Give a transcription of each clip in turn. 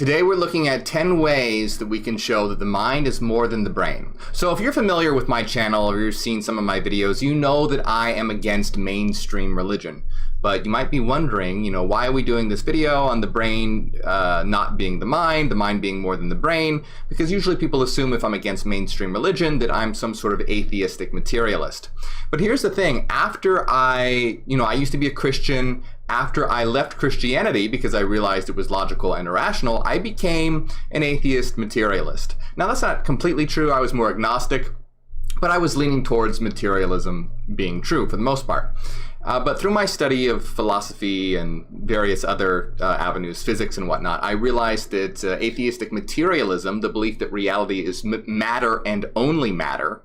Today we're looking at 10 ways that we can show that the mind is more than the brain. So if you're familiar with my channel or you've seen some of my videos, you know that I am against mainstream religion. But you might be wondering, why are we doing this video on the brain not being the mind being more than the brain? Because usually people assume if I'm against mainstream religion that I'm some sort of atheistic materialist. But here's the thing, after I used to be a Christian. After I left Christianity because I realized it was logical and irrational, I became an atheist materialist. Now that's not completely true, I was more agnostic, but I was leaning towards materialism being true for the most part. But through my study of philosophy and various other avenues, physics and whatnot, I realized that atheistic materialism, the belief that reality is matter and only matter,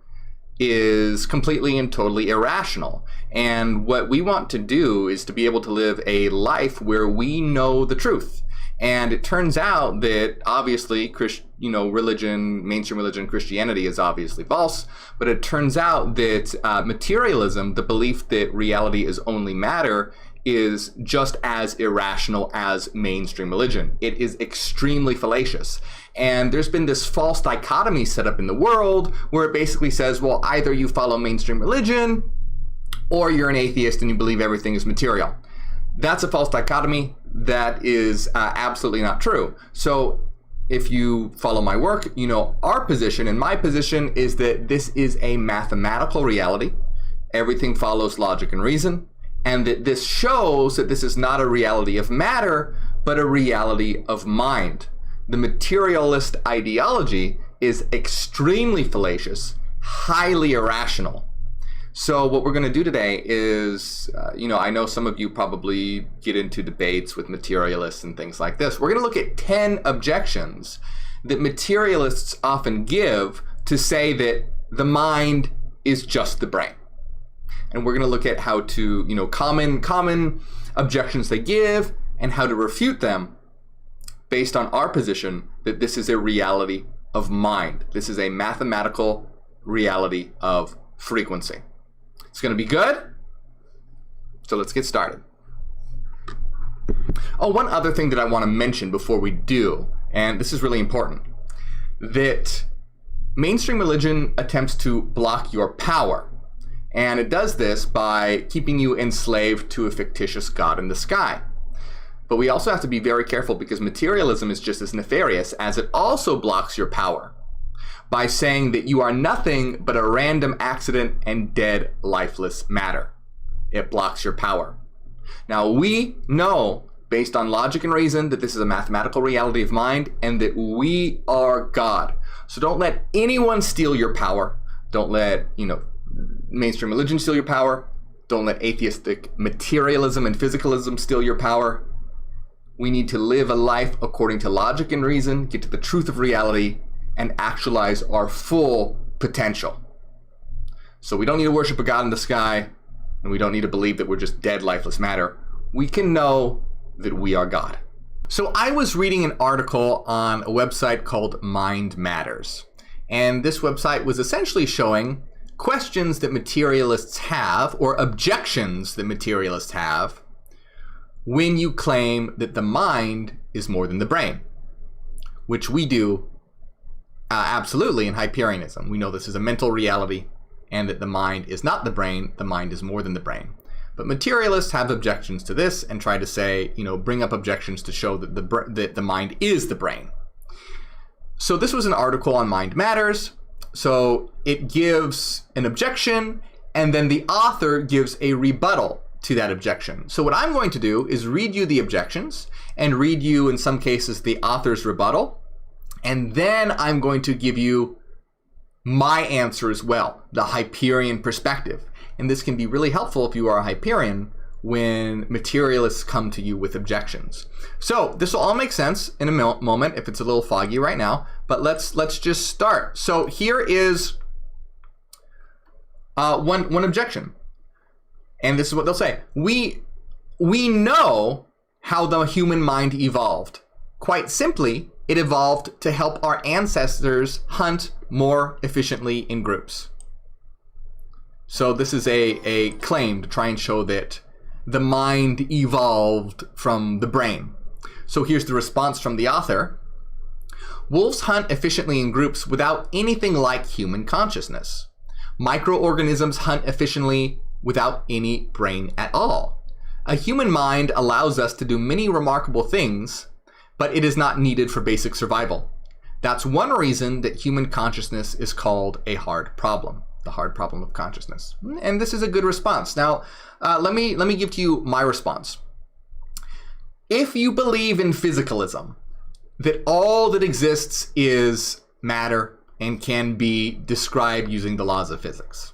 is completely and totally irrational. And what we want to do is to be able to live a life where we know the truth. And it turns out that obviously, religion, mainstream religion, Christianity is obviously false, but it turns out that materialism, the belief that reality is only matter, is just as irrational as mainstream religion. It is extremely fallacious. And there's been this false dichotomy set up in the world where it basically says, well, either you follow mainstream religion or you're an atheist and you believe everything is material. That's a false dichotomy. That is absolutely not true. So if you follow my work, our position and my position is that this is a mathematical reality. Everything follows logic and reason. And that this shows that this is not a reality of matter, but a reality of mind. The materialist ideology is extremely fallacious, highly irrational. So what we're going to do today is, I know some of you probably get into debates with materialists and things like this. We're going to look at 10 objections that materialists often give to say that the mind is just the brain. And we're going to look at how to, common objections they give and how to refute them based on our position that this is a reality of mind. This is a mathematical reality of frequency. It's going to be good. So let's get started. Oh, one other thing that I want to mention before we do, and this is really important, that mainstream religion attempts to block your power. And it does this by keeping you enslaved to a fictitious God in the sky. But we also have to be very careful because materialism is just as nefarious as it also blocks your power by saying that you are nothing but a random accident and dead, lifeless matter. It blocks your power. Now we know, based on logic and reason, that this is a mathematical reality of mind and that we are God. So don't let anyone steal your power. Don't let, mainstream religion steal your power. Don't let atheistic materialism and physicalism steal your power. We need to live a life according to logic and reason, get to the truth of reality, and actualize our full potential. So we don't need to worship a God in the sky, and we don't need to believe that we're just dead, lifeless matter. We can know that we are God. So I was reading an article on a website called Mind Matters. And this website was essentially showing questions that materialists have, or objections that materialists have, when you claim that the mind is more than the brain, which we do absolutely in Hyperianism. We know this is a mental reality and that the mind is not the brain, the mind is more than the brain. But materialists have objections to this and try to say, bring up objections to show that the mind is the brain. So this was an article on Mind Matters. So it gives an objection and then the author gives a rebuttal to that objection. So what I'm going to do is read you the objections and read you, in some cases, the author's rebuttal. And then I'm going to give you my answer as well, the Hyperian perspective. And this can be really helpful if you are a Hyperian when materialists come to you with objections. So this will all make sense in a moment if it's a little foggy right now, but let's just start. So here is one objection. And this is what they'll say. We know how the human mind evolved. Quite simply, it evolved to help our ancestors hunt more efficiently in groups. So this is a claim to try and show that the mind evolved from the brain. So here's the response from the author. Wolves hunt efficiently in groups without anything like human consciousness. Microorganisms hunt efficiently without any brain at all. A human mind allows us to do many remarkable things, but it is not needed for basic survival. That's one reason that human consciousness is called a hard problem, the hard problem of consciousness. And this is a good response. Now, let me give to you my response. If you believe in physicalism, that all that exists is matter and can be described using the laws of physics,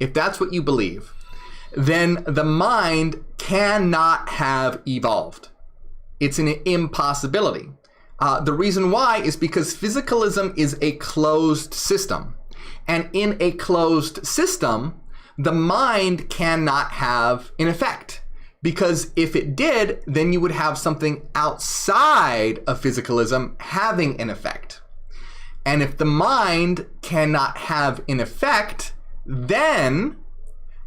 if that's what you believe, then the mind cannot have evolved. It's an impossibility. The reason why is because physicalism is a closed system. And in a closed system, the mind cannot have an effect. Because if it did, then you would have something outside of physicalism having an effect. And if the mind cannot have an effect, then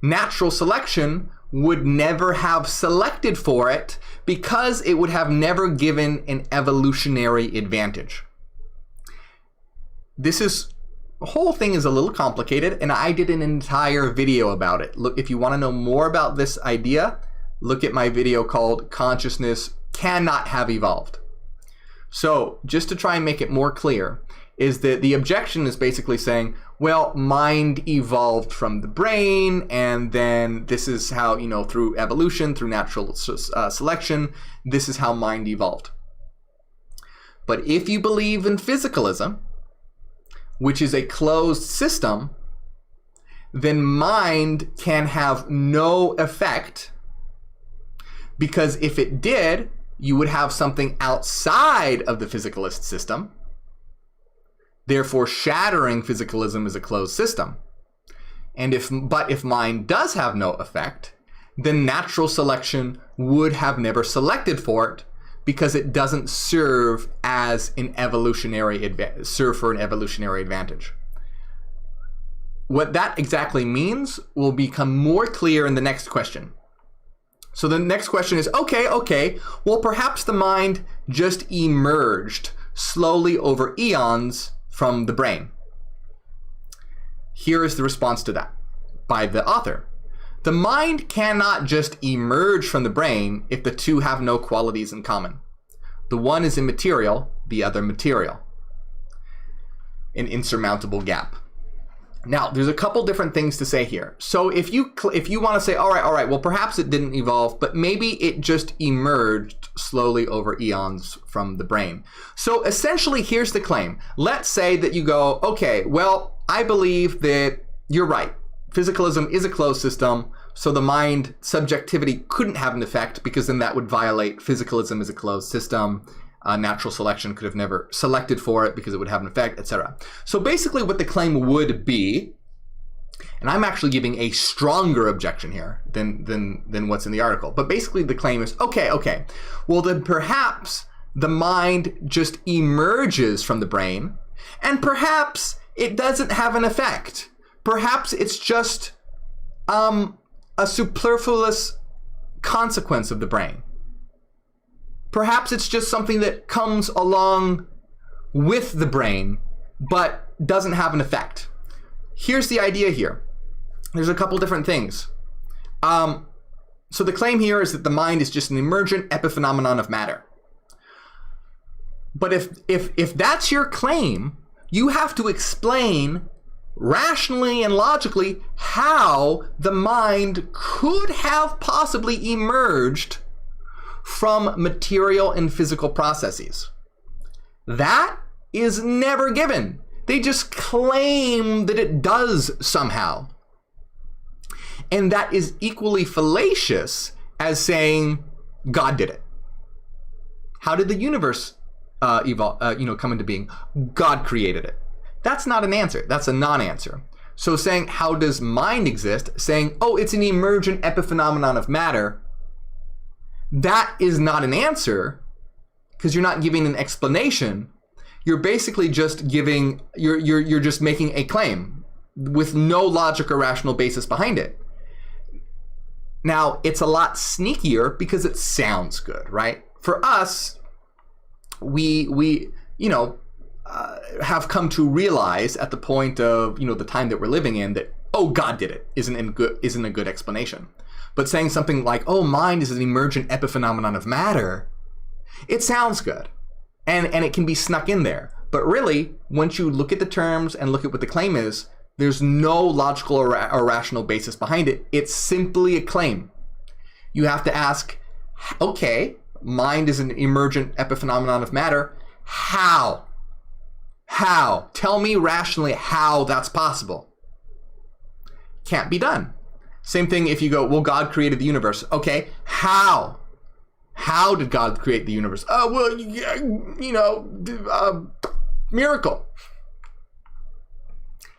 natural selection would never have selected for it because it would have never given an evolutionary advantage. The whole thing is a little complicated, and I did an entire video about it. Look, if you want to know more about this idea, look at my video called Consciousness Cannot Have Evolved. So just to try and make it more clear, is that the objection is basically saying, well, mind evolved from the brain, and then this is how, through evolution, through natural selection, this is how mind evolved. But if you believe in physicalism, which is a closed system, then mind can have no effect, because if it did, you would have something outside of the physicalist system, therefore shattering physicalism as a closed system. But if mind does have no effect, then natural selection would have never selected for it because it doesn't serve as for an evolutionary advantage. What that exactly means will become more clear in the next question. So the next question is, okay, well, perhaps the mind just emerged slowly over eons from the brain. Here is the response to that by the author. The mind cannot just emerge from the brain if the two have no qualities in common. The one is immaterial, the other material. An insurmountable gap. Now, there's a couple different things to say here. So if you want to say, all right, well, perhaps it didn't evolve, but maybe it just emerged slowly over eons from the brain. So essentially, here's the claim. Let's say that you go, okay, well, I believe that you're right. Physicalism is a closed system, so the mind subjectivity couldn't have an effect because then that would violate physicalism as a closed system. Natural selection could have never selected for it because it would have an effect, etc. So basically what the claim would be, and I'm actually giving a stronger objection here than what's in the article, but basically the claim is, okay, well then perhaps the mind just emerges from the brain, and perhaps it doesn't have an effect. Perhaps it's just a superfluous consequence of the brain. Perhaps it's just something that comes along with the brain, but doesn't have an effect. Here's the idea here. There's a couple different things. So the claim here is that the mind is just an emergent epiphenomenon of matter. But if that's your claim, you have to explain rationally and logically how the mind could have possibly emerged from material and physical processes. That is never given. They just claim that it does somehow. And that is equally fallacious as saying God did it. How did the universe come into being? God created it. That's not an answer. That's a non-answer. So saying how does mind exist, saying, oh, it's an emergent epiphenomenon of matter, that is not an answer because you're not giving an explanation. You're basically just giving, you're just making a claim with no logic or rational basis behind it. Now, it's a lot sneakier because it sounds good, right? For us, we have come to realize at the point of, the time that we're living in, that, oh, God did it, isn't a good explanation. But saying something like, oh, mind is an emergent epiphenomenon of matter, it sounds good. And it can be snuck in there. But really, once you look at the terms and look at what the claim is, there's no logical or rational basis behind it. It's simply a claim. You have to ask, okay, mind is an emergent epiphenomenon of matter. How? How? Tell me rationally how that's possible. Can't be done. Same thing if you go, well, God created the universe. Okay, how? How did God create the universe? Oh, well, miracle.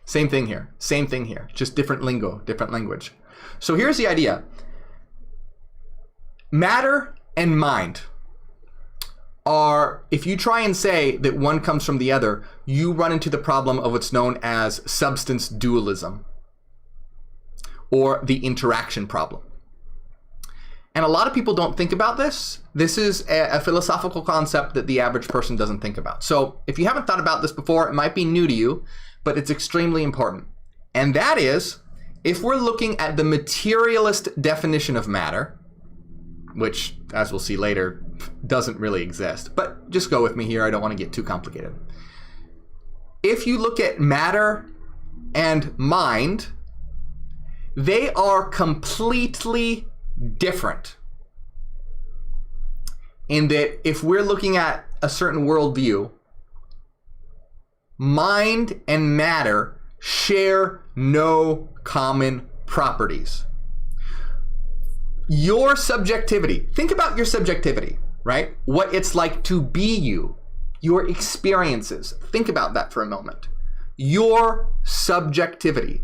Same thing here. Same thing here. Just different lingo, different language. So here's the idea. Matter and mind are, if you try and say that one comes from the other, you run into the problem of what's known as substance dualism, or the interaction problem. And a lot of people don't think about this. This is a philosophical concept that the average person doesn't think about. So if you haven't thought about this before, it might be new to you, but it's extremely important. And that is, if we're looking at the materialist definition of matter, which, as we'll see later, doesn't really exist, but just go with me here, I don't want to get too complicated. If you look at matter and mind, they are completely different. In that, if we're looking at a certain worldview, mind and matter share no common properties. Your subjectivity, think about your subjectivity, right? What it's like to be you, your experiences. Think about that for a moment. Your subjectivity.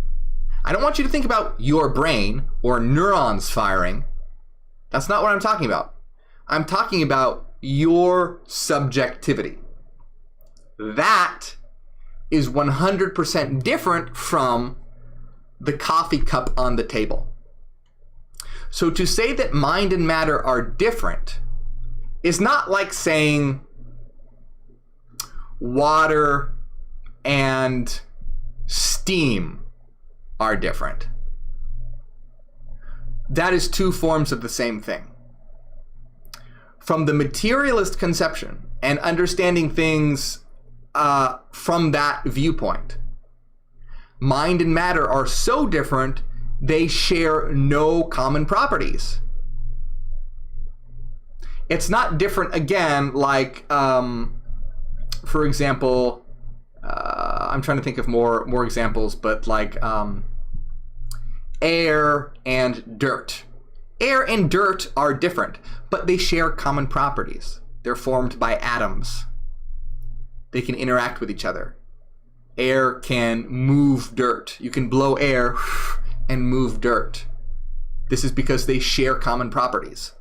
I don't want you to think about your brain or neurons firing. That's not what I'm talking about. I'm talking about your subjectivity. That is 100% different from the coffee cup on the table. So to say that mind and matter are different is not like saying water and steam are different. That is two forms of the same thing. From the materialist conception and understanding things from that viewpoint, mind and matter are so different, they share no common properties. It's not different, again, like, for example, I'm trying to think of more examples, but like air and dirt. Air and dirt are different, but they share common properties. They're formed by atoms. They can interact with each other. Air can move dirt. You can blow air and move dirt. This is because they share common properties.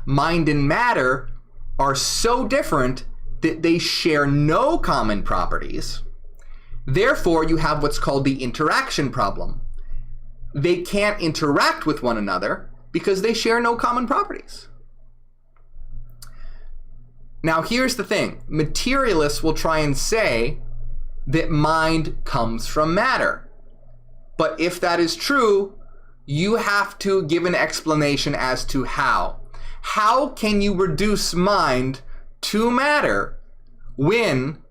Mind and matter are so different that they share no common properties. Therefore, you have what's called the interaction problem. They can't interact with one another because they share no common properties. Now, here's the thing. Materialists will try and say that mind comes from matter. But if that is true, you have to give an explanation as to how. How can you reduce mind to matter when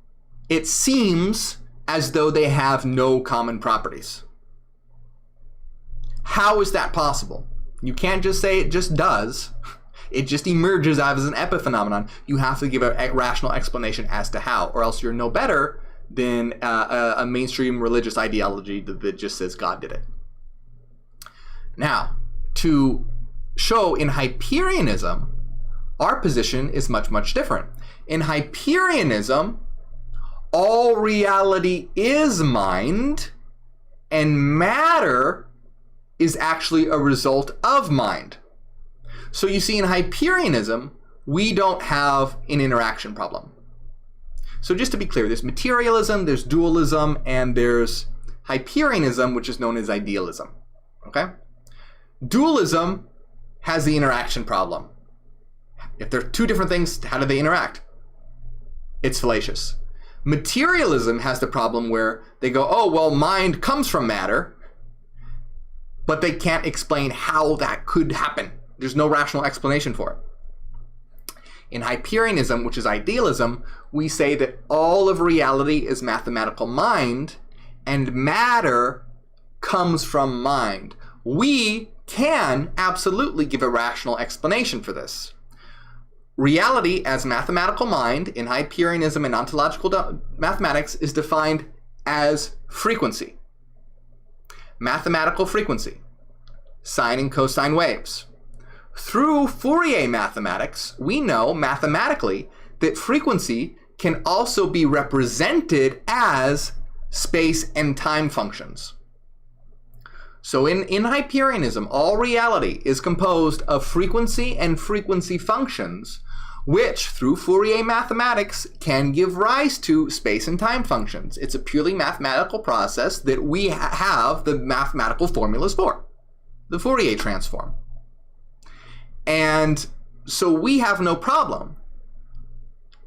it seems as though they have no common properties? How is that possible? You can't just say it just does. It just emerges as an epiphenomenon. You have to give a rational explanation as to how, or else you're no better than a mainstream religious ideology that just says God did it. Now, to show in Hyperianism, our position is much, much different. In Hyperianism, all reality is mind, and matter is actually a result of mind. So you see, in Hyperianism, we don't have an interaction problem. So just to be clear, there's materialism, there's dualism, and there's Hyperianism, which is known as idealism. Okay? Dualism has the interaction problem. If they're two different things, how do they interact? It's fallacious. Materialism has the problem where they go, oh, well, mind comes from matter, but they can't explain how that could happen. There's no rational explanation for it. In Hyperianism, which is idealism, we say that all of reality is mathematical mind, and matter comes from mind. We can absolutely give a rational explanation for this. Reality as mathematical mind in Hyperianism and ontological mathematics is defined as frequency. Mathematical frequency. Sine and cosine waves. Through Fourier mathematics, we know mathematically that frequency can also be represented as space and time functions. So in Hyperianism, all reality is composed of frequency and frequency functions, which through Fourier mathematics can give rise to space and time functions. It's a purely mathematical process that we have the mathematical formulas for, the Fourier transform. And so we have no problem.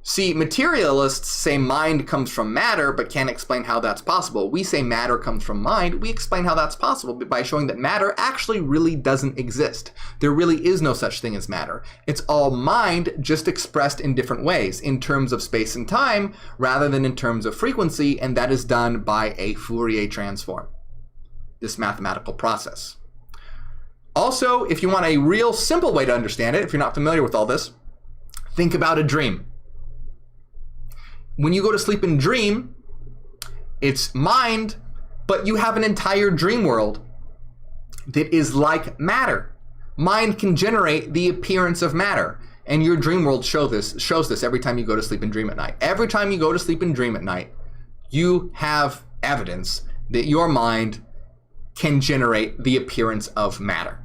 See, materialists say mind comes from matter, but can't explain how that's possible. We say matter comes from mind. We explain how that's possible by showing that matter actually really doesn't exist. There really is no such thing as matter. It's all mind, just expressed in different ways, in terms of space and time, rather than in terms of frequency, and that is done by a Fourier transform, this mathematical process. Also, if you want a real simple way to understand it, if you're not familiar with all this, think about a dream. When you go to sleep and dream, it's mind, but you have an entire dream world that is like matter. Mind can generate the appearance of matter, and your dream world shows this every time you go to sleep and dream at night. Every time you go to sleep and dream at night, you have evidence that your mind can generate the appearance of matter.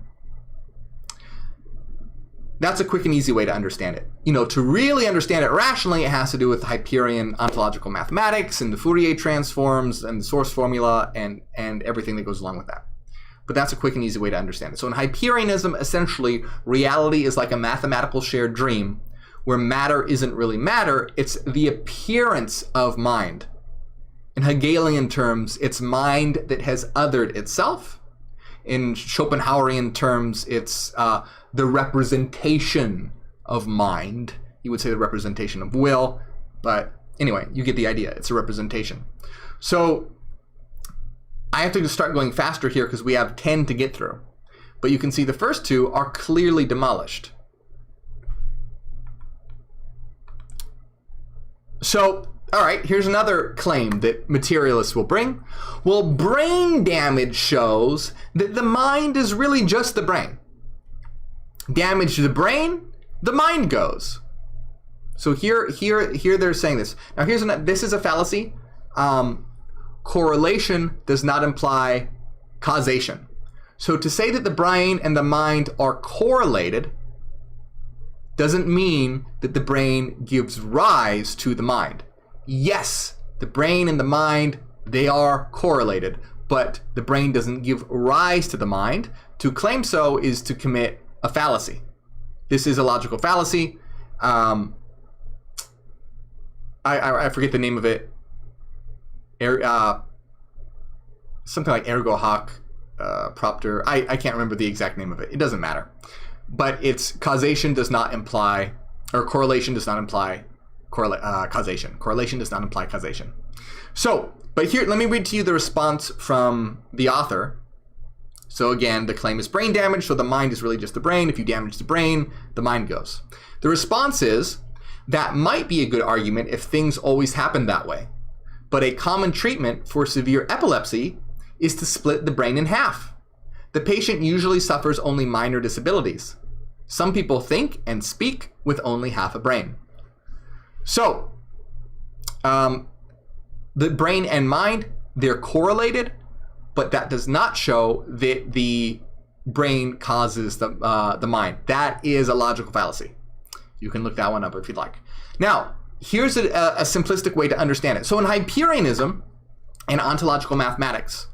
That's a quick and easy way to understand it. You know, to really understand it rationally, it has to do with Hyperian ontological mathematics and the Fourier transforms and the source formula and everything that goes along with that. But that's a quick and easy way to understand it. So in Hyperianism, essentially, reality is like a mathematical shared dream where matter isn't really matter, it's the appearance of mind. In Hegelian terms, it's mind that has othered itself. In Schopenhauerian terms, it's the representation of mind. You would say the representation of will, but anyway, you get the idea. It's a representation. So I have to just start going faster here because we have 10 to get through. But you can see the first two are clearly demolished. So, all right, here's another claim that materialists will bring. Well, brain damage shows that the mind is really just the brain. Damage to the brain, the mind goes. So here they're saying this. Now this is a fallacy. Correlation does not imply causation. So to say that the brain and the mind are correlated doesn't mean that the brain gives rise to the mind. Yes, the brain and the mind, they are correlated, but the brain doesn't give rise to the mind. To claim so is to commit a fallacy. This is a logical fallacy. I forget the name of it. Something like ergo hoc propter. I can't remember the exact name of it. It doesn't matter. But it's causation does not imply, or correlation does not imply causation. Correlation does not imply causation. So, but here, let me read to you the response from the author. So again, the claim is brain damage, so the mind is really just the brain. If you damage the brain, the mind goes. The response is, that might be a good argument if things always happen that way. But a common treatment for severe epilepsy is to split the brain in half. The patient usually suffers only minor disabilities. Some people think and speak with only half a brain. So, the brain and mind, they're correlated, but that does not show that the brain causes the mind. That is a logical fallacy. You can look that one up if you'd like. Now, here's a simplistic way to understand it. So in Hyperianism and ontological mathematics,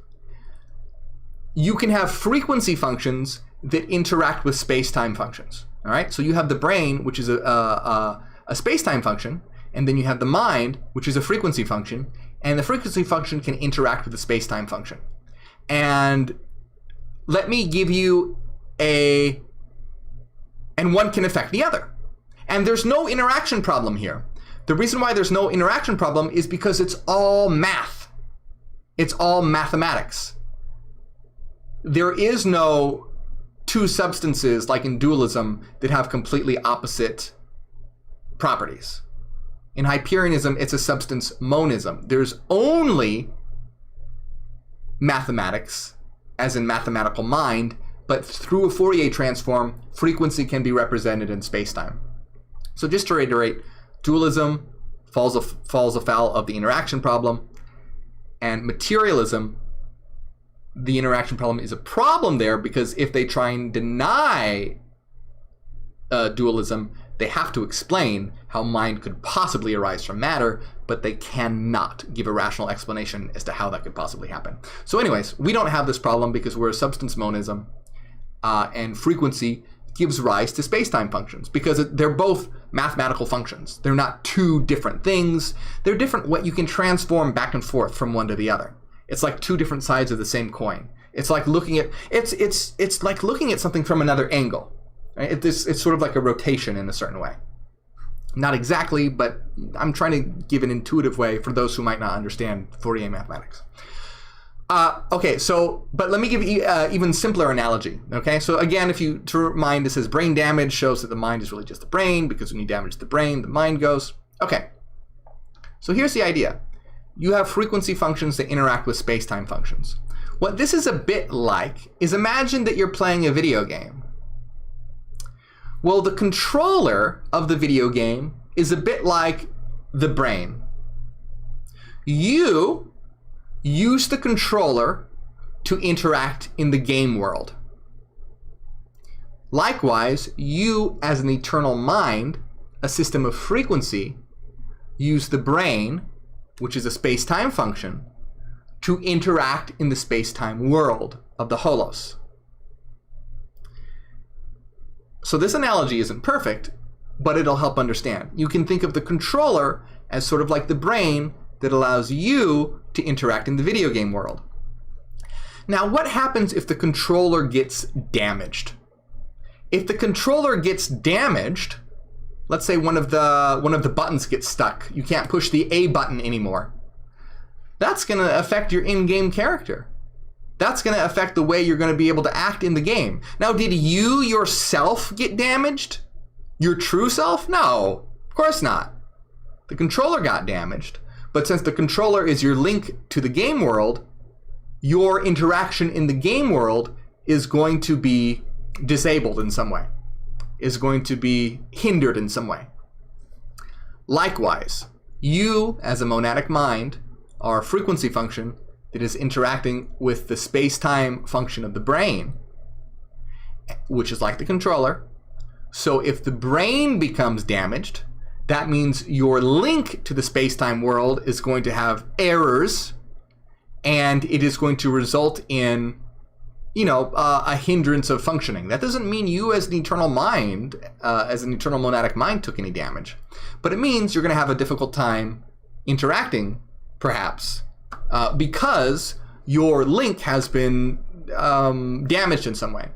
you can have frequency functions that interact with space-time functions. All right, so you have the brain, which is a space-time function, And then you have the mind, which is a frequency function, and the frequency function can interact with the space-time function. And let me give you and one can affect the other. And there's no interaction problem here. The reason why there's no interaction problem is because it's all math. It's all mathematics. There is no two substances like in dualism that have completely opposite properties. In Hyperianism, it's a substance monism. There's only mathematics, as in mathematical mind, but through a Fourier transform, frequency can be represented in space-time. So just to reiterate, dualism falls afoul of the interaction problem, and materialism, the interaction problem is a problem there because if they try and deny dualism, they have to explain how mind could possibly arise from matter, but they cannot give a rational explanation as to how that could possibly happen. So anyways, we don't have this problem because we're a substance monism, and frequency gives rise to space-time functions because they're both mathematical functions. They're not two different things. They're different what you can transform back and forth from one to the other. It's like two different sides of the same coin. It's like looking at it's like looking at something from another angle. Right? It's sort of like a rotation in a certain way. Not exactly, but I'm trying to give an intuitive way for those who might not understand Fourier mathematics. Okay, so, but let me give you an even simpler analogy, okay? So again, to remind, it says brain damage shows that the mind is really just the brain, because when you damage the brain, the mind goes. Okay, so here's the idea. You have frequency functions that interact with space-time functions. What this is a bit like is imagine that you're playing a video game. Well, the controller of the video game is a bit like the brain. You use the controller to interact in the game world. Likewise, you as an eternal mind, a system of frequency, use the brain, which is a space-time function, to interact in the space-time world of the holos. So this analogy isn't perfect, but it'll help understand. You can think of the controller as sort of like the brain that allows you to interact in the video game world. Now, what happens if the controller gets damaged? If the controller gets damaged, let's say one of the buttons gets stuck. You can't push the A button anymore. That's going to affect your in-game character. That's going to affect the way you're going to be able to act in the game. Now, did you yourself get damaged? Your true self? No, of course not. The controller got damaged. But since the controller is your link to the game world, your interaction in the game world is going to be disabled in some way, is going to be hindered in some way. Likewise, you, as a monadic mind, are a frequency function that is interacting with the space-time function of the brain, which is like the controller. So if the brain becomes damaged, that means your link to the space-time world is going to have errors, and it is going to result in, a hindrance of functioning. That doesn't mean you as an eternal mind, as an eternal monadic mind, took any damage. But it means you're going to have a difficult time interacting, perhaps, because your link has been damaged in some way.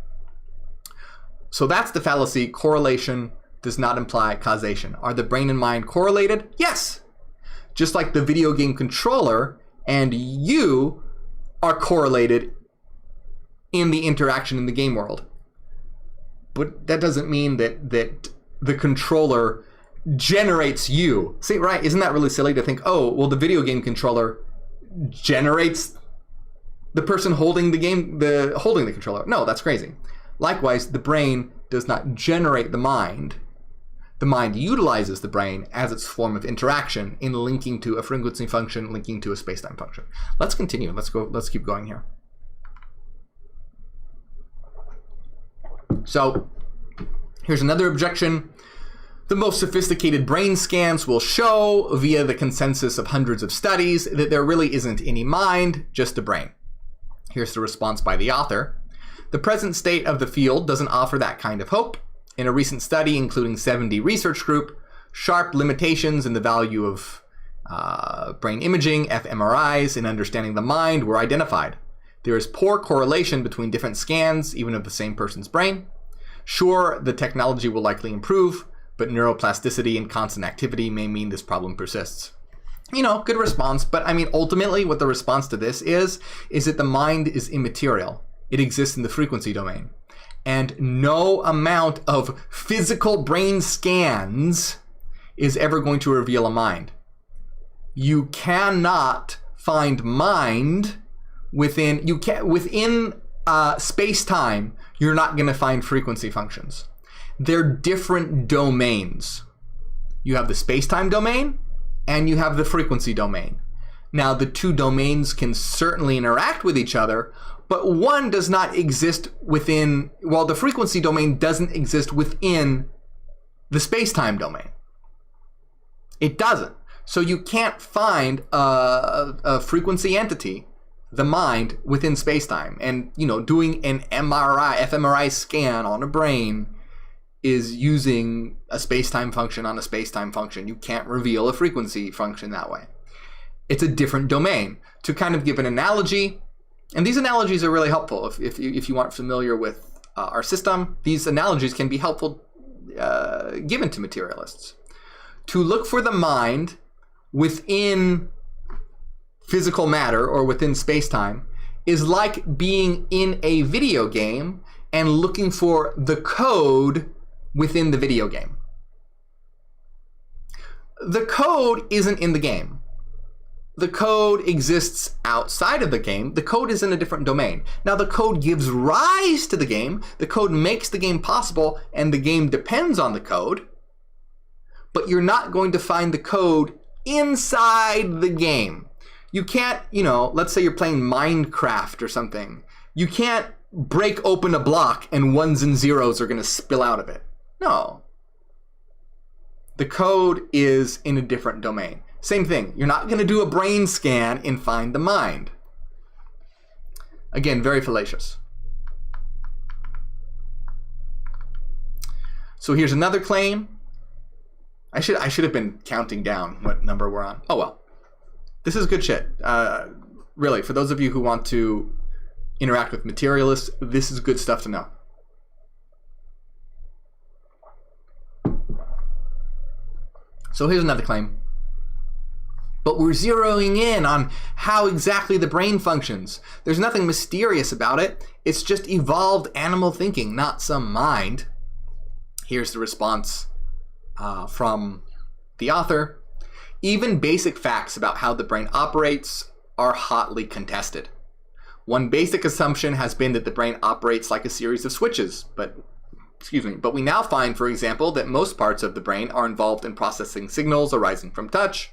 So that's the fallacy. Correlation does not imply causation. Are the brain and mind correlated? Yes. Just like the video game controller and you are correlated in the interaction in the game world. But that doesn't mean that the controller generates you. See, right? Isn't that really silly to think, oh, well, the video game controller generates the person holding the controller? No, that's crazy. Likewise, the brain does not generate the mind. The mind utilizes the brain as its form of interaction in linking to a frequency function, linking to a space-time function. Let's continue. Let's keep going here. So here's another objection. The most sophisticated brain scans will show, via the consensus of hundreds of studies, that there really isn't any mind, just a brain. Here's the response by the author. The present state of the field doesn't offer that kind of hope. In a recent study, including 70 research group, Sharp limitations in the value of brain imaging, fMRIs, in understanding the mind were identified. There is poor correlation between different scans, even of the same person's brain. Sure, the technology will likely improve, but neuroplasticity and constant activity may mean this problem persists. You know, good response, but I mean, ultimately what the response to this is that the mind is immaterial. It exists in the frequency domain. And no amount of physical brain scans is ever going to reveal a mind. You cannot find mind within space-time. You're not going to find frequency functions. They're different domains. You have the space-time domain and you have the frequency domain. Now, the two domains can certainly interact with each other, but one does not exist within, well, the frequency domain doesn't exist within the space-time domain. It doesn't. So you can't find a frequency entity, the mind, within space-time. And, you know, doing an fMRI scan on a brain is using a space-time function on a space-time function. You can't reveal a frequency function that way. It's a different domain. To kind of give an analogy, and these analogies are really helpful if you aren't familiar with our system. These analogies can be helpful given to materialists. To look for the mind within physical matter or within space-time is like being in a video game and looking for the code within the video game. The code isn't in the game. The code exists outside of the game. The code is in a different domain. Now, the code gives rise to the game. The code makes the game possible, and the game depends on the code. But you're not going to find the code inside the game. You can't, you know, let's say you're playing Minecraft or something. You can't break open a block and ones and zeros are going to spill out of it. No. The code is in a different domain. Same thing. You're not going to do a brain scan and find the mind. Again, very fallacious. So here's another claim. I should have been counting down what number we're on. Oh well. This is good shit. Really, for those of you who want to interact with materialists, this is good stuff to know. So here's another claim. But we're zeroing in on how exactly the brain functions. There's nothing mysterious about it. It's just evolved animal thinking, not some mind. Here's the response from the author. Even basic facts about how the brain operates are hotly contested. One basic assumption has been that the brain operates like a series of switches, but we now find, for example, that most parts of the brain are involved in processing signals arising from touch.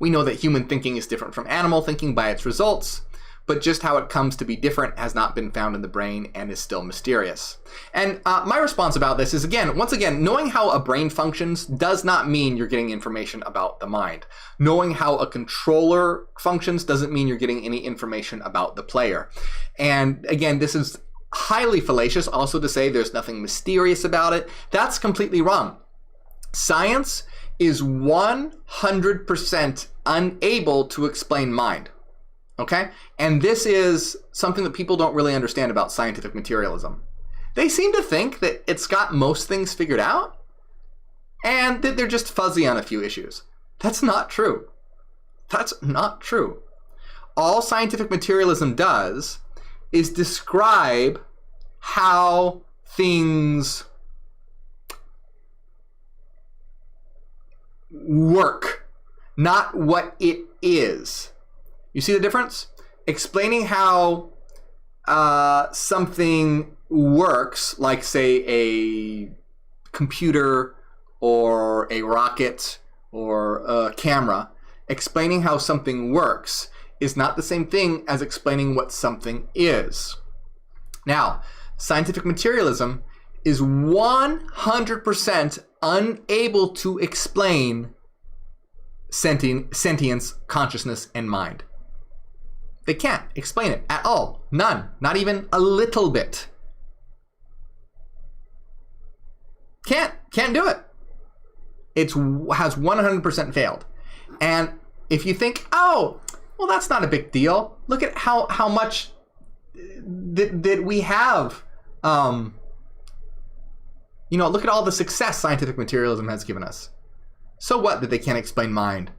We know that human thinking is different from animal thinking by its results, but just how it comes to be different has not been found in the brain and is still mysterious. And my response about this is, once again, knowing how a brain functions does not mean you're getting information about the mind. Knowing how a controller functions doesn't mean you're getting any information about the player. And again, this is highly fallacious also to say there's nothing mysterious about it. That's completely wrong. Science is 100% unable to explain mind. Okay? And this is something that people don't really understand about scientific materialism. They seem to think that it's got most things figured out and that they're just fuzzy on a few issues. That's not true. That's not true. All scientific materialism does is describe how things work, not what it is. You see the difference? Explaining how something works, like say a computer or a rocket or a camera, explaining how something works is not the same thing as explaining what something is. Now, scientific materialism is 100% unable to explain sentience, consciousness, and mind. They can't explain it at all. None. Not even a little bit. Can't do it. It has 100% failed. And if you think, oh, well, that's not a big deal. Look at how much that we have. Look at all the success scientific materialism has given us. So what that they can't explain mind?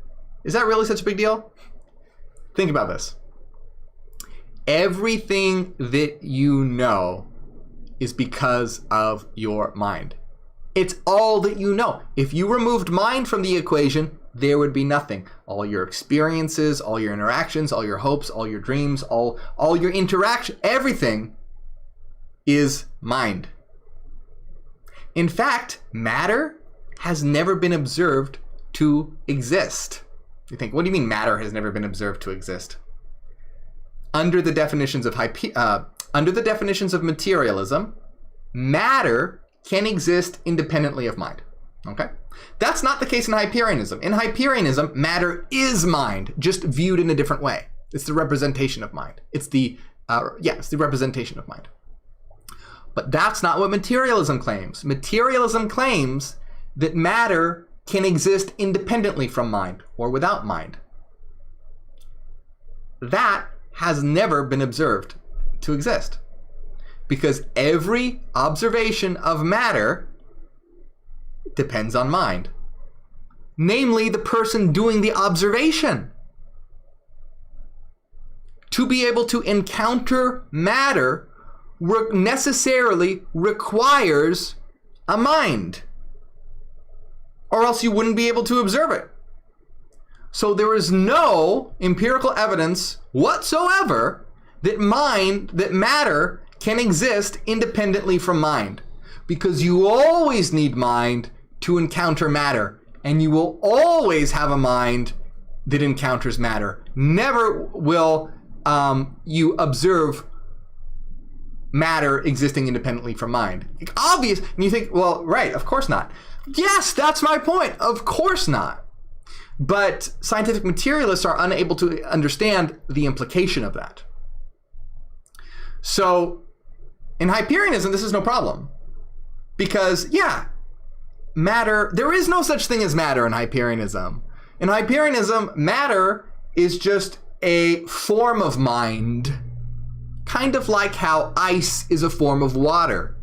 Is that really such a big deal? Think about this. Everything that you know is because of your mind. It's all that you know. If you removed mind from the equation, there would be nothing. All your experiences, all your interactions, all your hopes, all your dreams, all your interaction, everything is mind. In fact, matter has never been observed to exist. You think, what do you mean matter has never been observed to exist? Under the definitions of materialism, matter can exist independently of mind. Okay? That's not the case in Hyperianism. In Hyperianism, matter is mind, just viewed in a different way. It's the representation of mind. It's the representation of mind. But that's not what materialism claims. Materialism claims that matter can exist independently from mind or without mind. That has never been observed to exist, because every observation of matter depends on mind, namely the person doing the observation. To be able to encounter matter necessarily requires a mind, or else you wouldn't be able to observe it. So there is no empirical evidence whatsoever that matter can exist independently from mind, because you always need mind to encounter matter, and you will always have a mind that encounters matter. Never will you observe matter existing independently from mind. Obvious. And you think, well, right, of course not. Yes, that's my point. Of course not. But scientific materialists are unable to understand the implication of that. So in Hyperianism, this is no problem. Because, matter, there is no such thing as matter in Hyperianism. In Hyperianism, matter is just a form of mind, kind of like how ice is a form of water.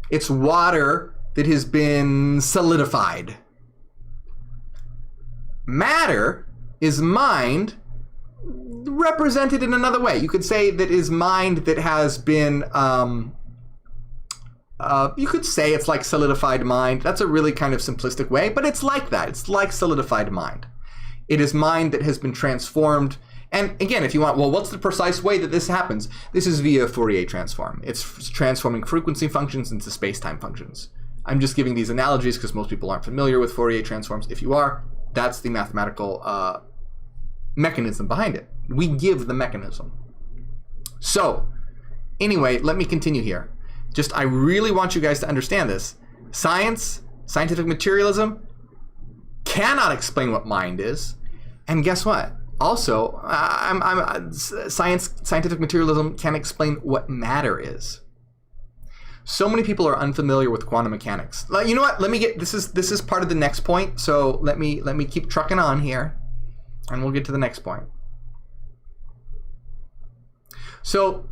It's water that has been solidified. Matter is mind represented in another way. You could say that is mind that has been, you could say it's like solidified mind. That's a really kind of simplistic way, but it's like that. It's like solidified mind. It is mind that has been transformed. And again, if you want, well, what's the precise way that this happens? This is via Fourier transform. It's transforming frequency functions into space-time functions. I'm just giving these analogies because most people aren't familiar with Fourier transforms. If you are, that's the mathematical mechanism behind it. We give the mechanism. So, anyway, let me continue here. I really want you guys to understand this. Scientific materialism cannot explain what mind is. And guess what? Also, scientific materialism can't explain what matter is. So many people are unfamiliar with quantum mechanics. You know what? This is part of the next point. So let me keep trucking on here, and we'll get to the next point. So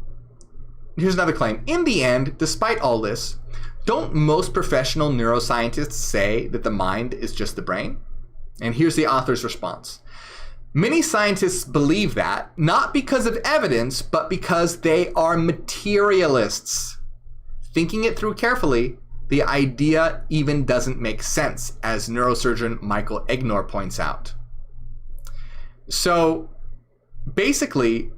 here's another claim. In the end, despite all this, don't most professional neuroscientists say that the mind is just the brain? And here's the author's response. Many scientists believe that, not because of evidence, but because they are materialists. Thinking it through carefully, the idea even doesn't make sense, as neurosurgeon Michael Egnor points out. So basically,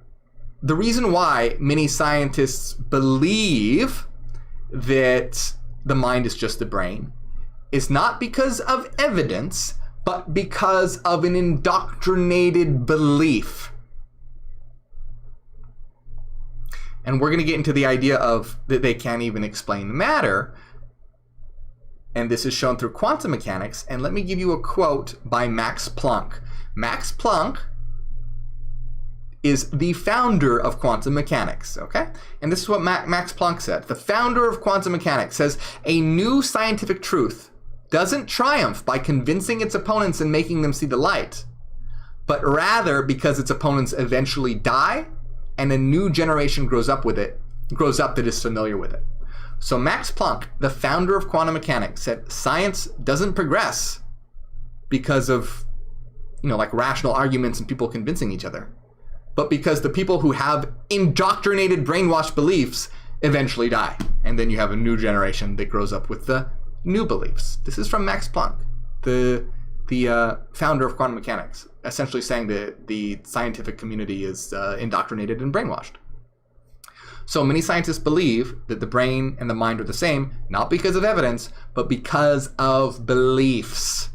the reason why many scientists believe that the mind is just the brain is not because of evidence, but because of an indoctrinated belief. And we're going to get into the idea of that they can't even explain matter. And this is shown through quantum mechanics. And let me give you a quote by Max Planck. Max Planck is the founder of quantum mechanics, okay? And this is what Max Planck said. The founder of quantum mechanics says, a new scientific truth doesn't triumph by convincing its opponents and making them see the light, but rather because its opponents eventually die and a new generation grows up that is familiar with it. So Max Planck, the founder of quantum mechanics, said science doesn't progress because of, like rational arguments and people convincing each other, but because the people who have indoctrinated, brainwashed beliefs eventually die. And then you have a new generation that grows up with the new beliefs. This is from Max Planck, the founder of quantum mechanics, essentially saying that the scientific community is indoctrinated and brainwashed. So many scientists believe that the brain and the mind are the same, not because of evidence, but because of beliefs.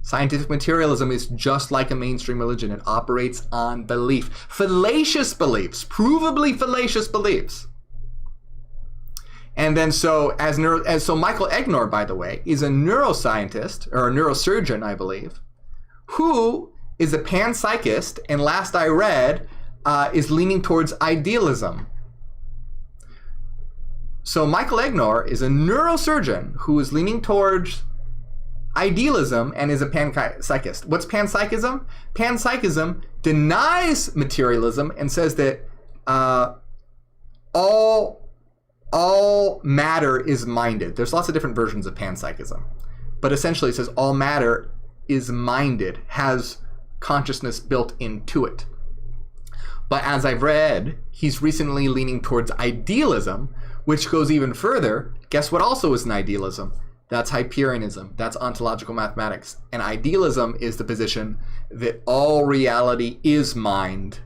Scientific materialism is just like a mainstream religion. It operates on belief. Fallacious beliefs, provably fallacious beliefs. And then so Michael Egnor, by the way, is a neuroscientist, or a neurosurgeon, I believe, who is a panpsychist, and last I read, is leaning towards idealism. So Michael Egnor is a neurosurgeon who is leaning towards idealism and is a panpsychist. What's panpsychism? Panpsychism denies materialism and says that all matter is minded. There's lots of different versions of panpsychism, but essentially it says all matter is minded, has consciousness built into it. But as I've read, he's recently leaning towards idealism, which goes even further. Guess what also is an idealism? That's Hyperianism. That's ontological mathematics. And idealism is the position that all reality is mind,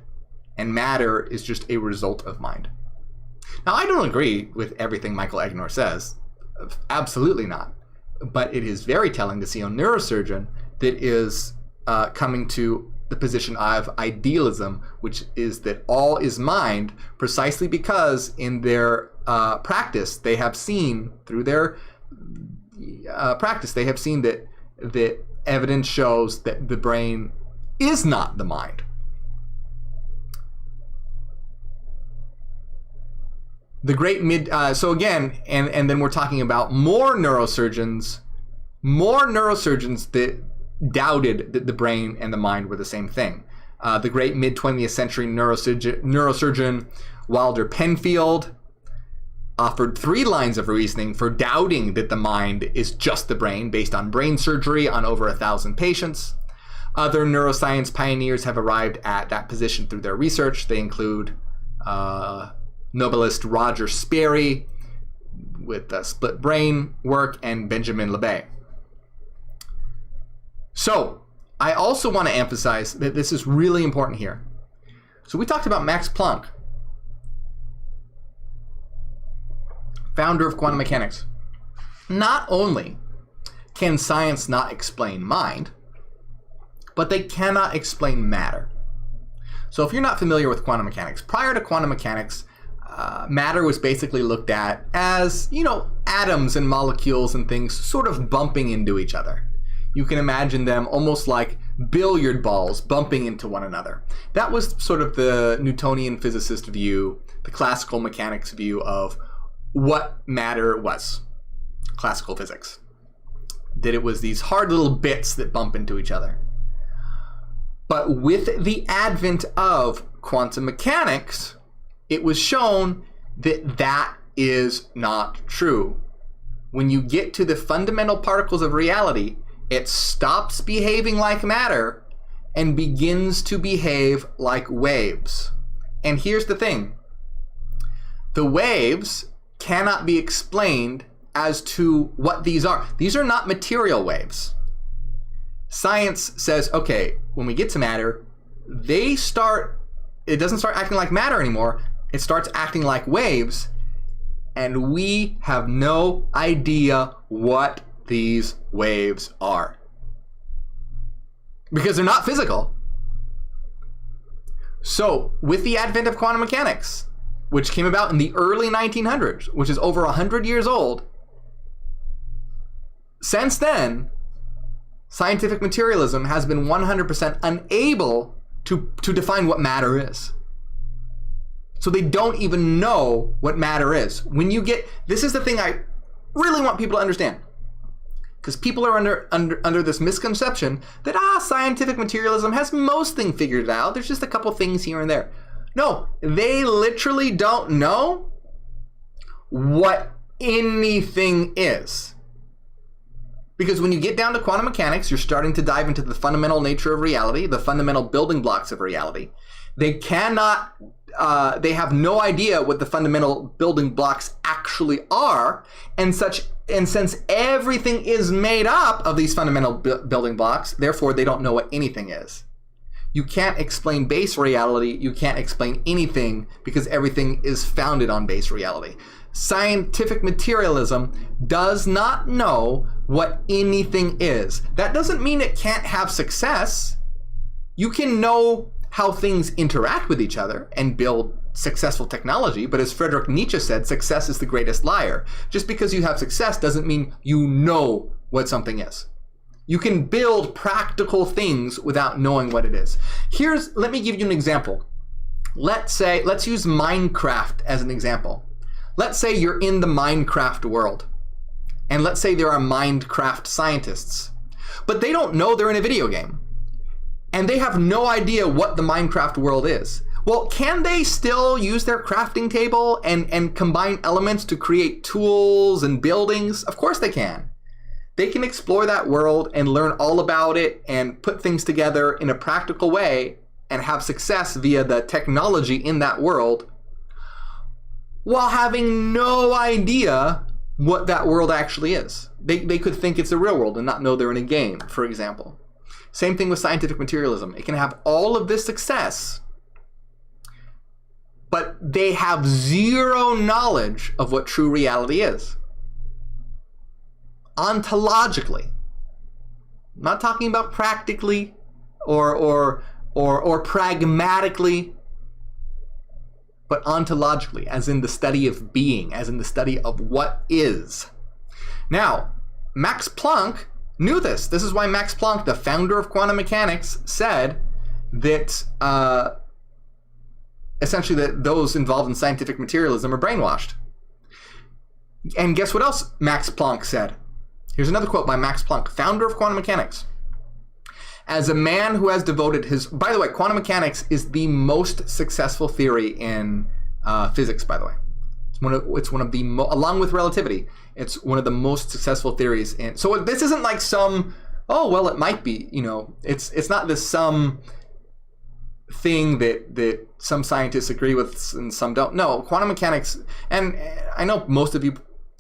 and matter is just a result of mind. Now, I don't agree with everything Michael Egnor says. Absolutely not. But it is very telling to see a neurosurgeon that is coming to the position of idealism, which is that all is mind, precisely because in their practice, they have seen, through their practice, they have seen that evidence shows that the brain is not the mind. The great so again, and then we're talking about more neurosurgeons that doubted that the brain and the mind were the same thing. The great mid-20th century neurosurgeon Wilder Penfield offered 3 lines of reasoning for doubting that the mind is just the brain, based on brain surgery on over 1,000 patients. Other neuroscience pioneers have arrived at that position through their research. They include Nobelist Roger Sperry with split brain work, and Benjamin Libet. So I also want to emphasize that this is really important here. So we talked about Max Planck, founder of quantum mechanics. Not only can science not explain mind, but they cannot explain matter. So if you're not familiar with quantum mechanics, prior to quantum mechanics, matter was basically looked at as, atoms and molecules and things sort of bumping into each other. You can imagine them almost like billiard balls bumping into one another. That was sort of the Newtonian physicist view, the classical mechanics view of what matter was. Classical physics. That it was these hard little bits that bump into each other. But with the advent of quantum mechanics, it was shown that that is not true. When you get to the fundamental particles of reality, it stops behaving like matter and begins to behave like waves. And here's the thing. The waves cannot be explained as to what these are. These are not material waves. Science says, okay, when we get to matter, it doesn't start acting like matter anymore. It starts acting like waves, and we have no idea what these waves are. Because they're not physical. So, with the advent of quantum mechanics, which came about in the early 1900s, which is over 100 years old, since then, scientific materialism has been 100% unable to define what matter is. So they don't even know what matter is. This is the thing I really want people to understand. Because people are under this misconception that, scientific materialism has most things figured out. There's just a couple things here and there. No, they literally don't know what anything is. Because when you get down to quantum mechanics, you're starting to dive into the fundamental nature of reality, the fundamental building blocks of reality. They cannot, they have no idea what the fundamental building blocks actually are, and since everything is made up of these fundamental building blocks, therefore they don't know what anything is. You can't explain base reality, you can't explain anything, because everything is founded on base reality. Scientific materialism does not know what anything is. That doesn't mean it can't have success. You can know how things interact with each other and build successful technology, but as Friedrich Nietzsche said, success is the greatest liar. Just because you have success doesn't mean you know what something is. You can build practical things without knowing what it is. Let me give you an example. Let's use Minecraft as an example. Let's say you're in the Minecraft world, and let's say there are Minecraft scientists, but they don't know they're in a video game, and they have no idea what the Minecraft world is. Well, can they still use their crafting table and combine elements to create tools and buildings? Of course they can. They can explore that world and learn all about it and put things together in a practical way and have success via the technology in that world, while having no idea what that world actually is. They could think it's a real world and not know they're in a game, for example. Same thing with scientific materialism. It can have all of this success, but they have zero knowledge of what true reality is. Ontologically. I'm not talking about practically or pragmatically, but ontologically, as in the study of being, as in the study of what is. Now, Max Planck knew this. This is why Max Planck, the founder of quantum mechanics, said that essentially that those involved in scientific materialism are brainwashed. And guess what else Max Planck said? Here's another quote by Max Planck, founder of quantum mechanics. As a man who has devoted his... By the way, quantum mechanics is the most successful theory in physics, by the way. It's one of the... along with relativity, it's one of the most successful theories in... So this isn't like some... Oh, well, it might be, you know. It's not this some thing that some scientists agree with and some don't. No, quantum mechanics... And I know most of you...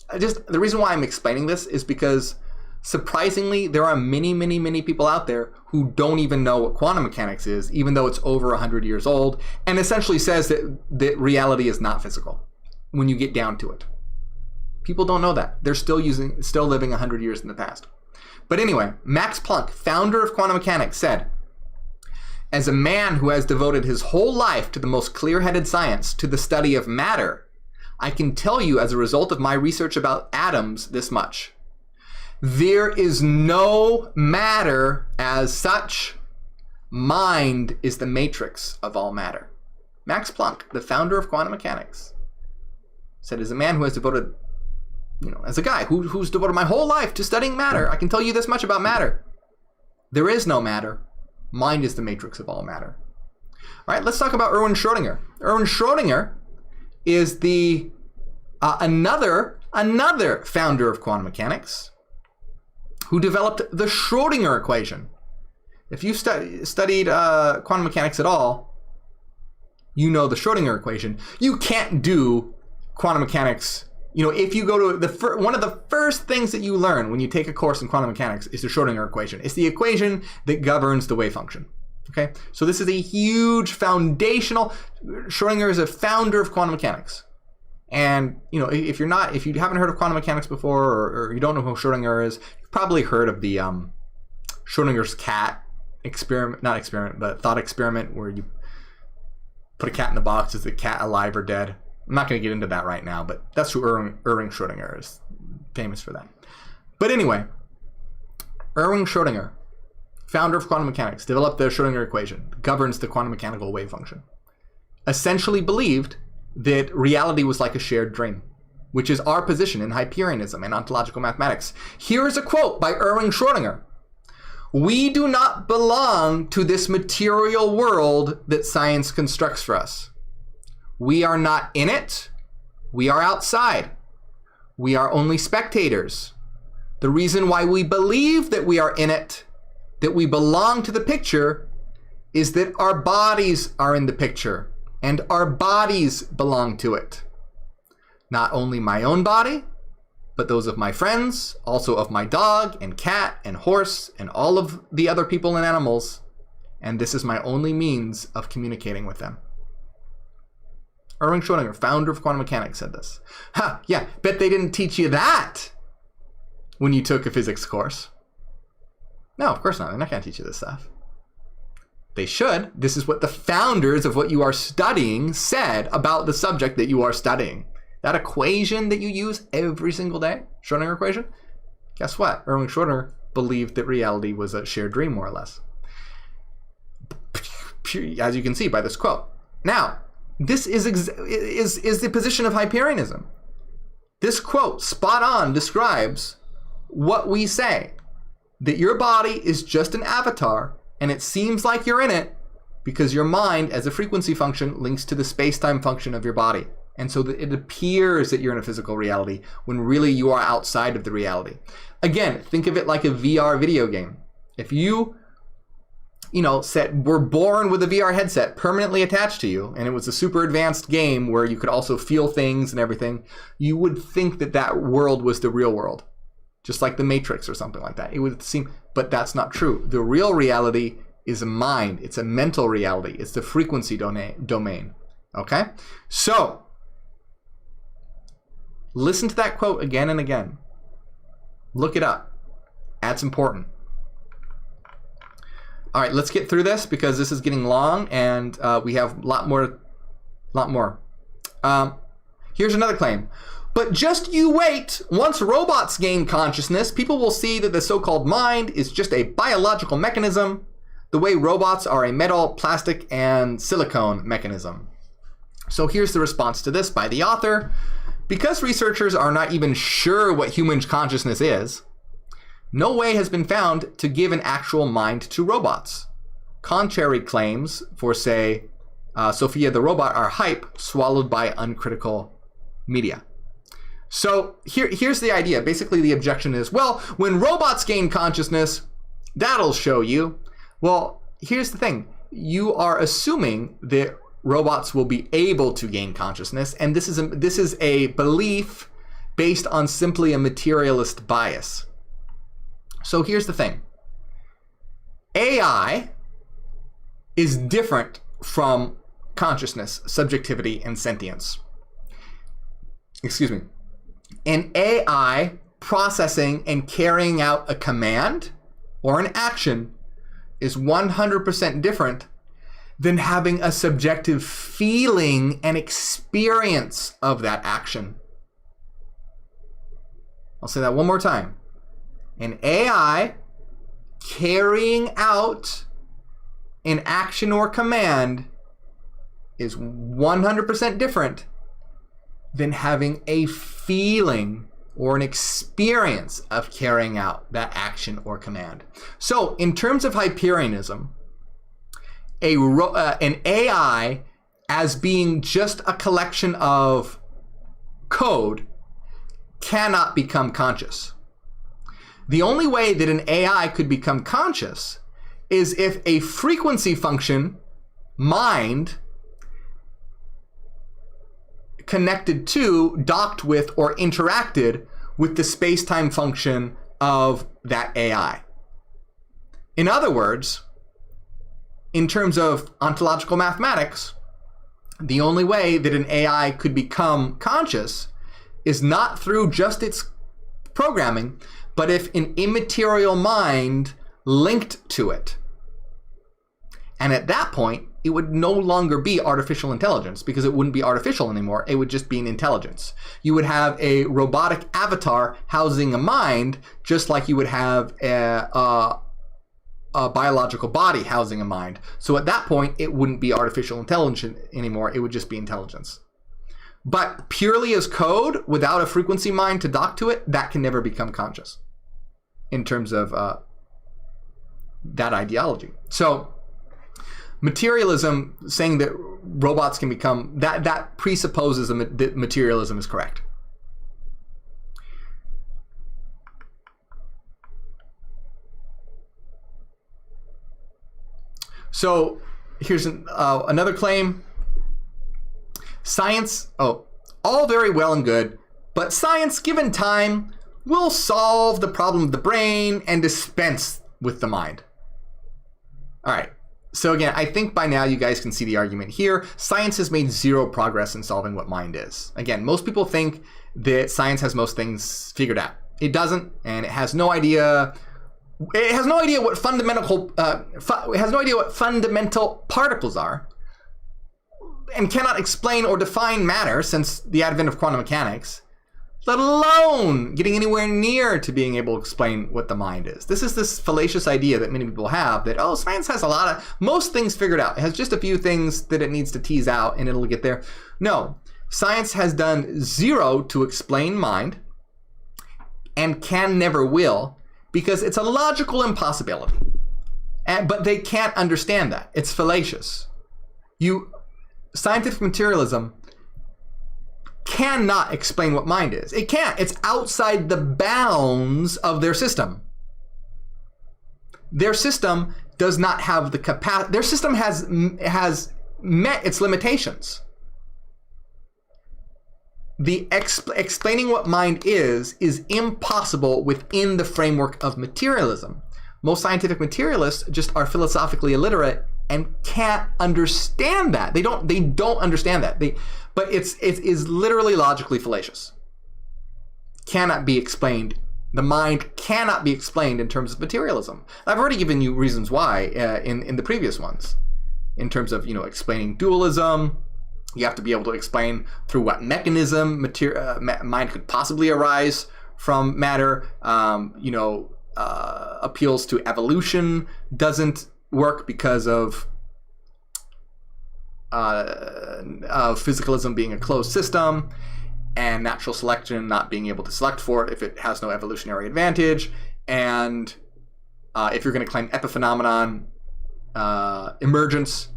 The reason why I'm explaining this is because... surprisingly, there are many, many, many people out there who don't even know what quantum mechanics is, even though it's over 100 years old, and essentially says that reality is not physical when you get down to it. People don't know that. They're still living 100 years in the past. But anyway, Max Planck, founder of quantum mechanics, said, as a man who has devoted his whole life to the most clear-headed science, to the study of matter, I can tell you as a result of my research about atoms this much. There is no matter as such. Mind is the matrix of all matter. Max Planck, the founder of quantum mechanics, said, as a man who has devoted, as a guy who's devoted my whole life to studying matter, I can tell you this much about matter. There is no matter. Mind is the matrix of all matter. All right, let's talk about Erwin Schrödinger. Erwin Schrödinger is the another founder of quantum mechanics, who developed the Schroedinger Equation. If you've studied quantum mechanics at all, you know the Schroedinger Equation. You can't do quantum mechanics. If you go to one of the first things that you learn when you take a course in quantum mechanics is the Schroedinger Equation. It's the equation that governs the wave function. Okay, so this is a huge foundational. Schrödinger is a founder of quantum mechanics. And if you haven't heard of quantum mechanics before, or you don't know who Schrödinger is, you've probably heard of the Schrödinger's cat thought experiment, where you put a cat in the box. Is the cat alive or dead? I'm not going to get into that right now, but that's who Erwin Schrödinger is, famous for that. But anyway, Erwin Schrödinger, founder of quantum mechanics, developed the Schrödinger equation, governs the quantum mechanical wave function. Essentially believed that reality was like a shared dream. which is our position in Hyperianism and ontological mathematics. Here is a quote by Erwin Schrödinger. "We do not belong to this material world that science constructs for us. We are not in it. We are outside. We are only spectators. The reason why we believe that we are in it, that we belong to the picture, is that our bodies are in the picture, and our bodies belong to it. Not only my own body, but those of my friends, also of my dog and cat and horse and all of the other people and animals, and this is my only means of communicating with them." Erwin Schrödinger, founder of quantum mechanics, said this. Ha, yeah, bet they didn't teach you that when you took a physics course. No, of course not. They're not going to teach you this stuff. They should. This is what the founders of what you are studying said about the subject that you are studying. That equation that you use every single day, Schroedinger equation, guess what? Erwin Schrödinger believed that reality was a shared dream, more or less. As you can see by this quote. Now, this is the position of Hyperianism. This quote, spot on, describes what we say, that your body is just an avatar, and it seems like you're in it because your mind, as a frequency function, links to the space-time function of your body. And so that it appears that you're in a physical reality when really you are outside of the reality. Again, think of it like a VR video game. If you were born with a VR headset permanently attached to you, and it was a super advanced game where you could also feel things and everything, you would think that that world was the real world. Just like the Matrix or something like that. It would seem, but that's not true. The real reality is a mind. It's a mental reality. It's the frequency domain. Okay? So, listen to that quote again and again. Look it up. That's important. All right, let's get through this because this is getting long and we have a lot more. Here's another claim. But just you wait. Once robots gain consciousness, people will see that the so-called mind is just a biological mechanism, the way robots are a metal, plastic, and silicone mechanism. So here's the response to this by the author. Because researchers are not even sure what human consciousness is, no way has been found to give an actual mind to robots. Contrary claims for, say, Sophia the robot are hype swallowed by uncritical media. So here's the idea. Basically, the objection is, well, when robots gain consciousness, that'll show you. Well, here's the thing. You are assuming that robots will be able to gain consciousness, and this is a belief based on simply a materialist bias. So here's the thing. AI is different from consciousness, subjectivity, and sentience. Excuse me. An AI processing and carrying out a command or an action is 100% different than having a subjective feeling and experience of that action. I'll say that one more time. An AI carrying out an action or command is 100% different than having a feeling or an experience of carrying out that action or command. So, in terms of Hyperianism, an AI as being just a collection of code cannot become conscious. The only way that an AI could become conscious is if a frequency function, mind, connected to, docked with, or interacted with the space-time function of that AI. In other words, in terms of ontological mathematics, the only way that an AI could become conscious is not through just its programming, but if an immaterial mind linked to it. And at that point, it would no longer be artificial intelligence because it wouldn't be artificial anymore. It would just be an intelligence. You would have a robotic avatar housing a mind, just like you would have a biological body housing a mind. So at that point, it wouldn't be artificial intelligence anymore. It would just be intelligence. But purely as code, without a frequency mind to dock to it, that can never become conscious in terms of that ideology. So materialism, saying that robots can become, that presupposes that materialism is correct. So here's another claim. Science, all very well and good, but science, given time, will solve the problem of the brain and dispense with the mind. All right. So again, I think by now you guys can see the argument here. Science has made zero progress in solving what mind is. Again, most people think that science has most things figured out. It doesn't, and it has no idea. It has no idea what fundamental. It has no idea what fundamental particles are, and cannot explain or define matter since the advent of quantum mechanics, let alone getting anywhere near to being able to explain what the mind is. This is this fallacious idea that many people have that, science has most things figured out. It has just a few things that it needs to tease out and it'll get there. No, science has done zero to explain mind and can never will, because it's a logical impossibility. But they can't understand that. It's fallacious. Scientific materialism cannot explain what mind is. It can't. It's outside the bounds of their system. Their system does not have the capacity. Their system has met its limitations. The explaining what mind is impossible within the framework of materialism. Most scientific materialists just are philosophically illiterate and can't understand that. They don't understand that. But it is literally logically fallacious. Cannot be explained. The mind cannot be explained in terms of materialism. I've already given you reasons why in the previous ones. In terms of explaining dualism, you have to be able to explain through what mechanism mind could possibly arise from matter. Appeals to evolution doesn't work because of physicalism being a closed system and natural selection not being able to select for it if it has no evolutionary advantage. And if you're going to claim epiphenomenon emergence,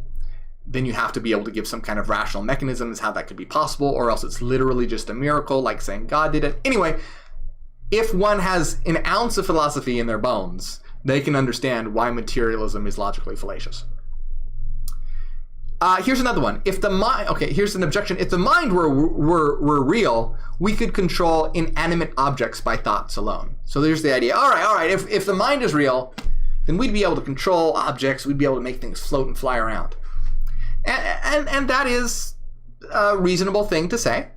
then you have to be able to give some kind of rational mechanism as how that could be possible, or else it's literally just a miracle, like saying God did it. Anyway, if one has an ounce of philosophy in their bones, they can understand why materialism is logically fallacious. Here's another one. Here's an objection. If the mind were real, we could control inanimate objects by thoughts alone. So there's the idea. All right. If the mind is real, then we'd be able to control objects. We'd be able to make things float and fly around. And that is a reasonable thing to say.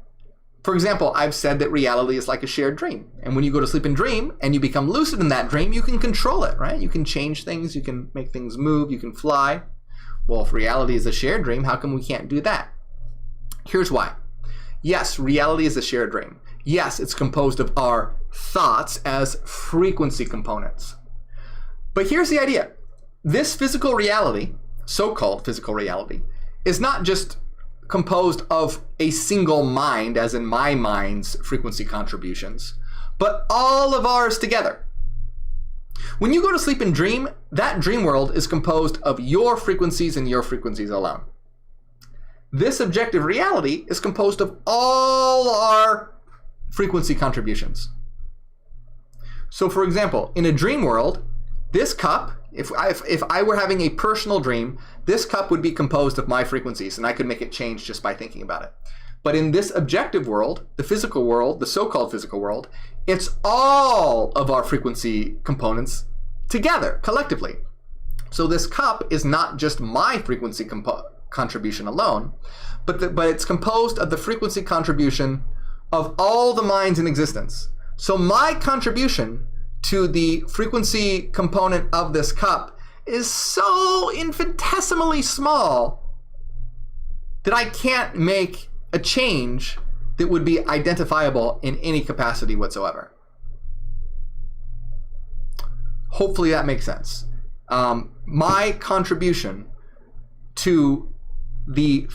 For example, I've said that reality is like a shared dream. And when you go to sleep and dream and you become lucid in that dream, you can control it, right? You can change things, you can make things move, you can fly. Well, if reality is a shared dream, how come we can't do that? Here's why. Yes, reality is a shared dream. Yes, it's composed of our thoughts as frequency components. But here's the idea. This physical reality, so-called physical reality, is not just composed of a single mind, as in my mind's frequency contributions, but all of ours together. When you go to sleep and dream, that dream world is composed of your frequencies and your frequencies alone. This objective reality is composed of all our frequency contributions. So for example, in a dream world, this cup, if I were having a personal dream, this cup would be composed of my frequencies, and I could make it change just by thinking about it. But in this objective world, the physical world, the so-called physical world, it's all of our frequency components together, collectively. So this cup is not just my frequency contribution alone, but it's composed of the frequency contribution of all the minds in existence. So my contribution to the frequency component of this cup is so infinitesimally small that I can't make a change that would be identifiable in any capacity whatsoever. Hopefully that makes sense. My contribution to the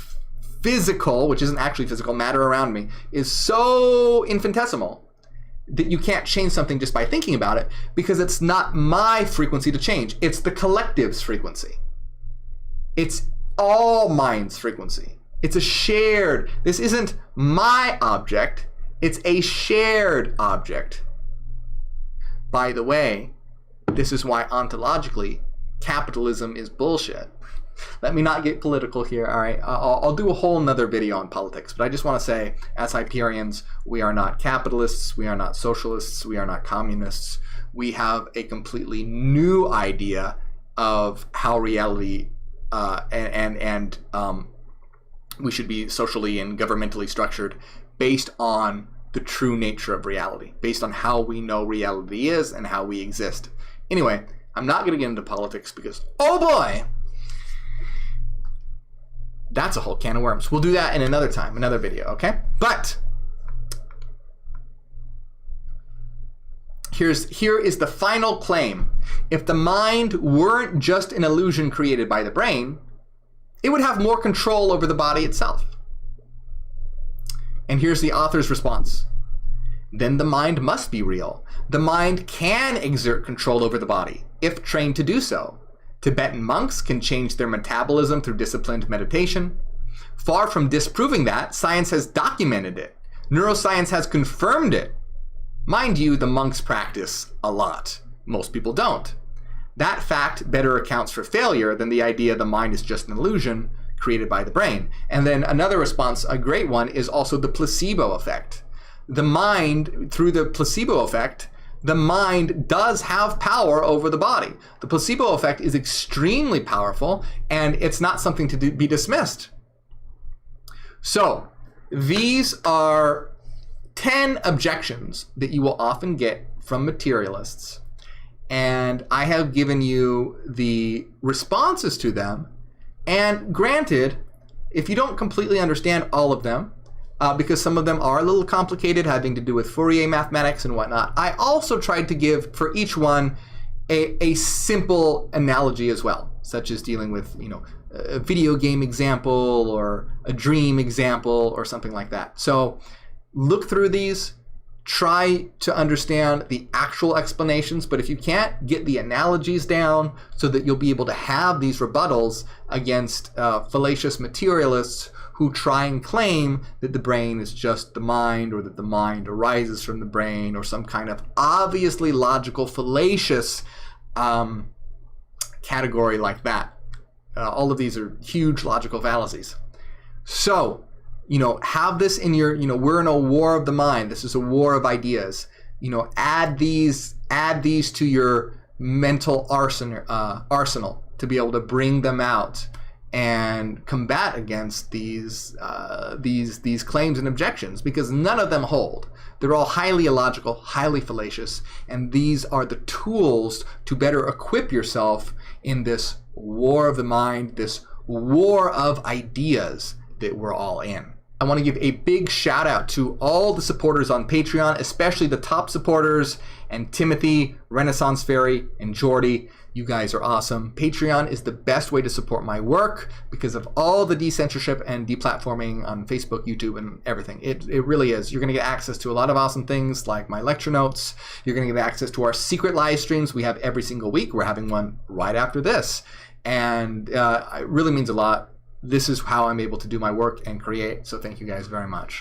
physical, which isn't actually physical, matter around me, is so infinitesimal that you can't change something just by thinking about it, because it's not my frequency to change. It's the collective's frequency. It's all mind's frequency. It's a shared, this isn't my object, it's a shared object. By the way, this is why ontologically capitalism is bullshit. Let me not get political here, all right? I'll do a whole nother video on politics, but I just want to say, as Hyperians, we are not capitalists, we are not socialists, we are not communists. We have a completely new idea of how reality we should be socially and governmentally structured based on the true nature of reality, based on how we know reality is and how we exist. Anyway, I'm not going to get into politics because, oh boy, that's a whole can of worms. We'll do that in another time, another video, okay? But here is the final claim. If the mind weren't just an illusion created by the brain, it would have more control over the body itself. And here's the author's response. Then the mind must be real. The mind can exert control over the body, if trained to do so. Tibetan monks can change their metabolism through disciplined meditation. Far from disproving that, science has documented it. Neuroscience has confirmed it. Mind you, the monks practice a lot. Most people don't. That fact better accounts for failure than the idea the mind is just an illusion created by the brain. And then another response, a great one, is also the placebo effect. The mind, through the placebo effect, the mind does have power over the body. The placebo effect is extremely powerful, and it's not something to be dismissed. So, these are 10 objections that you will often get from materialists. And I have given you the responses to them. And granted, if you don't completely understand all of them, because some of them are a little complicated, having to do with Fourier mathematics and whatnot, I also tried to give for each one a simple analogy as well, such as dealing with, a video game example or a dream example or something like that. So look through these, try to understand the actual explanations, but if you can't, get the analogies down so that you'll be able to have these rebuttals against fallacious materialists who try and claim that the brain is just the mind, or that the mind arises from the brain, or some kind of obviously logical fallacious category like that. All of these are huge logical fallacies. So, have this in your, we're in a war of the mind. This is a war of ideas. Add these to your mental arsenal to be able to bring them out and combat against these claims and objections, because none of them hold. They're all highly illogical, highly fallacious, and these are the tools to better equip yourself in this war of the mind, this war of ideas that we're all in. I want to give a big shout out to all the supporters on Patreon, especially the top supporters, and Timothy, Renaissance Fairy, and Jordy. You guys are awesome. Patreon is the best way to support my work because of all the decensorship and deplatforming on Facebook, YouTube, and everything. It really is. You're going to get access to a lot of awesome things like my lecture notes. You're going to get access to our secret live streams we have every single week. We're having one right after this. And it really means a lot. This is how I'm able to do my work and create. So thank you guys very much.